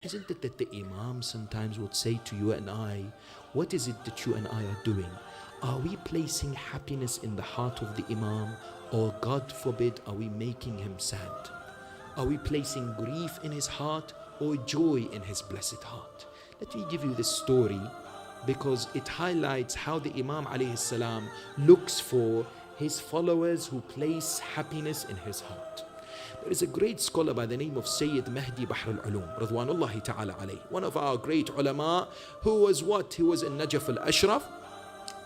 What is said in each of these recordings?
Isn't it that the Imam sometimes would say to you and I, what is it that you and I are doing? Are we placing happiness in the heart of the Imam, or God forbid, are we making him sad? Are we placing grief in his heart or joy in his blessed heart? Let me give you this story because it highlights how the Imam alayhi salam looks for his followers who place happiness in his heart. There is a great scholar by the name of Sayyid Mehdi Bahr al-Ulum, Radwanullahi ta'ala alayh, one of our great ulama who was what? He was in Najaf al-Ashraf,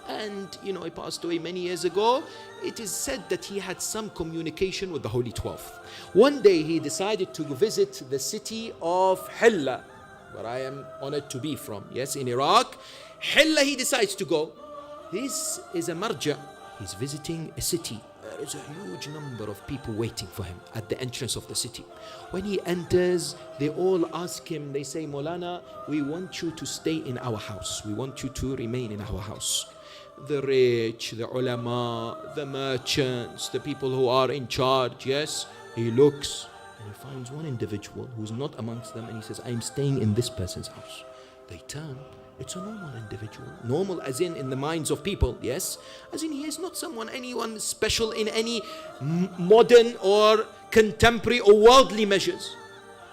and he passed away many years ago. It is said that he had some communication with the Holy Twelfth. One day he decided to visit the city of Hilla, where I am honored to be from, yes, in Iraq. Hilla, he decides to go. This is a marja. He's visiting a city. There is a huge number of people waiting for him at the entrance of the city. When he enters, they all ask him, they say, Maulana, we want you to stay in our house. We want you to remain in our house. The rich, the ulama, the merchants, the people who are in charge, yes. He looks and he finds one individual who's not amongst them, and he says, I'm staying in this person's house. They turn. It's a normal individual. Normal as in the minds of people, yes? As in he is not anyone special in any modern or contemporary or worldly measures.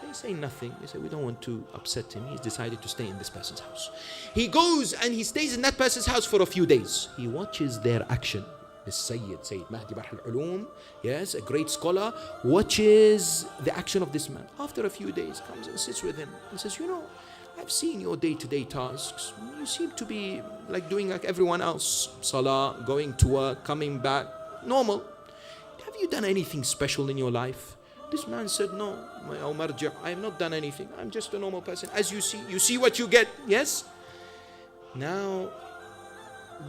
They say nothing. They say, we don't want to upset him. He's decided to stay in this person's house. He goes and he stays in that person's house for a few days. He watches their action. The Sayyid Mehdi Bahr al-Ulum, yes, a great scholar, watches the action of this man. After a few days, comes and sits with him and says, I've seen your day-to-day tasks. You seem to be doing like everyone else. Salah, going to work, coming back, normal. Have you done anything special in your life? This man said, no, my marja, I have not done anything. I'm just a normal person. As you see what you get, yes? Now,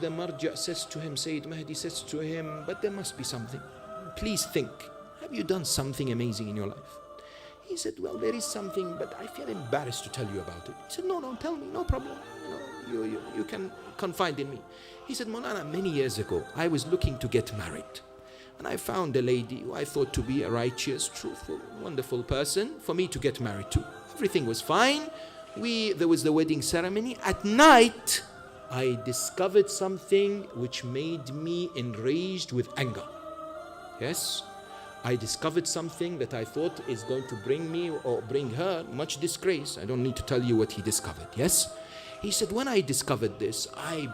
the marja says to him, Sayyid Mahdi says to him, but there must be something. Please think. Have you done something amazing in your life? He said, well, there is something, but I feel embarrassed to tell you about it. He said, no, tell me, no problem. You can confide in me. He said, Maulana, many years ago, I was looking to get married. And I found a lady who I thought to be a righteous, truthful, wonderful person for me to get married to. Everything was fine. There was the wedding ceremony. At night, I discovered something which made me enraged with anger. Yes? I discovered something that I thought is going to bring me or bring her much disgrace. I don't need to tell you what he discovered, yes? He said, when I discovered this, I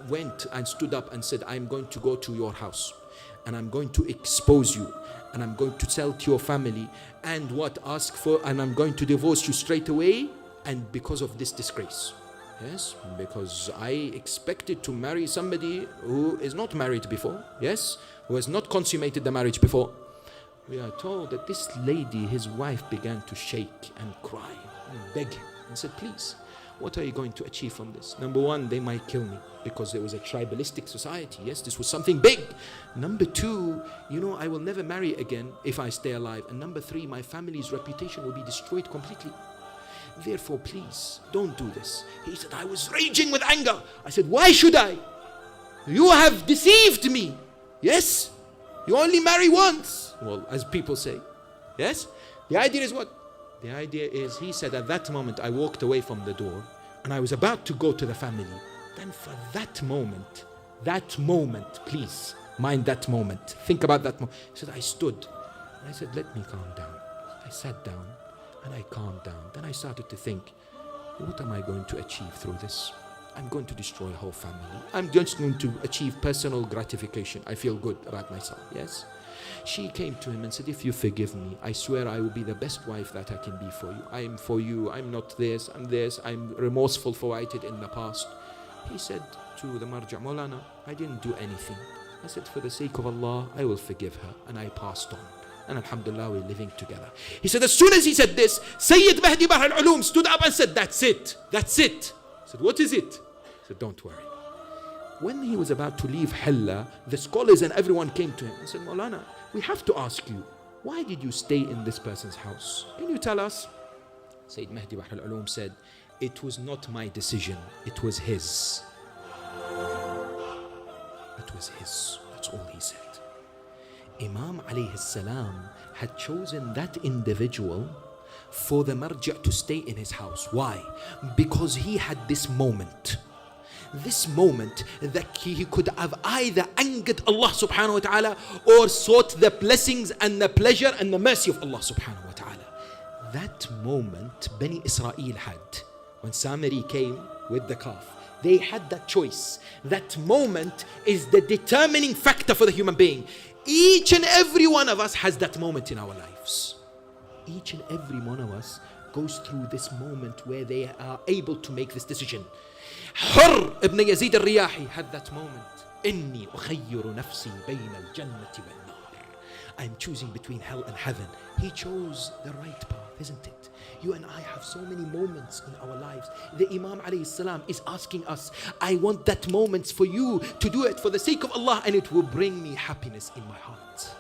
went and stood up and said, I'm going to go to your house and I'm going to expose you and I'm going to tell to your family and and I'm going to divorce you straight away, and because of this disgrace. Yes, because I expected to marry somebody who is not married before, yes, who has not consummated the marriage before. We are told that this lady, his wife, began to shake and cry and beg him and said, please, what are you going to achieve from this? Number one, they might kill me because there was a tribalistic society. Yes, this was something big. Number two, I will never marry again if I stay alive. And number three, my family's reputation will be destroyed completely. Therefore, please, don't do this. He said, I was raging with anger. I said, why should I? You have deceived me. Yes? You only marry once. Well, as people say. Yes? The idea is what? The idea is, he said, at that moment, I walked away from the door and I was about to go to the family. Then for that moment, please, mind that moment. Think about that moment. He said, I stood and I said, let me calm down. I sat down. And I calmed down. Then I started to think, what am I going to achieve through this? I'm going to destroy a whole family. I'm just going to achieve personal gratification. I feel good about myself, yes? She came to him and said, if you forgive me, I swear I will be the best wife that I can be for you. I am for you. I'm not this, I'm this. I'm remorseful for what I did in the past. He said to the marja, Maulana, I didn't do anything. I said, for the sake of Allah, I will forgive her. And I passed on. And alhamdulillah, we're living together. He said, as soon as he said this, Sayyid Mehdi Bahr al-Ulum stood up and said, that's it. I said, what is it? He said, don't worry. When he was about to leave Hilla, the scholars and everyone came to him and said, Maulana, we have to ask you, why did you stay in this person's house? Can you tell us? Sayyid Mehdi Bahr al-Ulum said, it was not my decision, it was his. It was his. That's all he said. Imam alayhi salam had chosen that individual for the marja' to stay in his house. Why? Because he had this moment that he could have either angered Allah subhanahu wa ta'ala or sought the blessings and the pleasure and the mercy of Allah subhanahu wa ta'ala. That moment Bani Israel had when Samiri came with the calf. They had that choice. That moment is the determining factor for the human being. Each and every one of us has that moment in our lives. Each and every one of us goes through this moment where they are able to make this decision. Hur ibn Yazid al-Riyahi had that moment. إني أخير نفسي بين الجنة والنار. I'm choosing between hell and heaven. He chose the right path, isn't it? You and I have so many moments in our lives. The Imam alayhi salam is asking us, I want that moments for you to do it for the sake of Allah, and it will bring me happiness in my heart.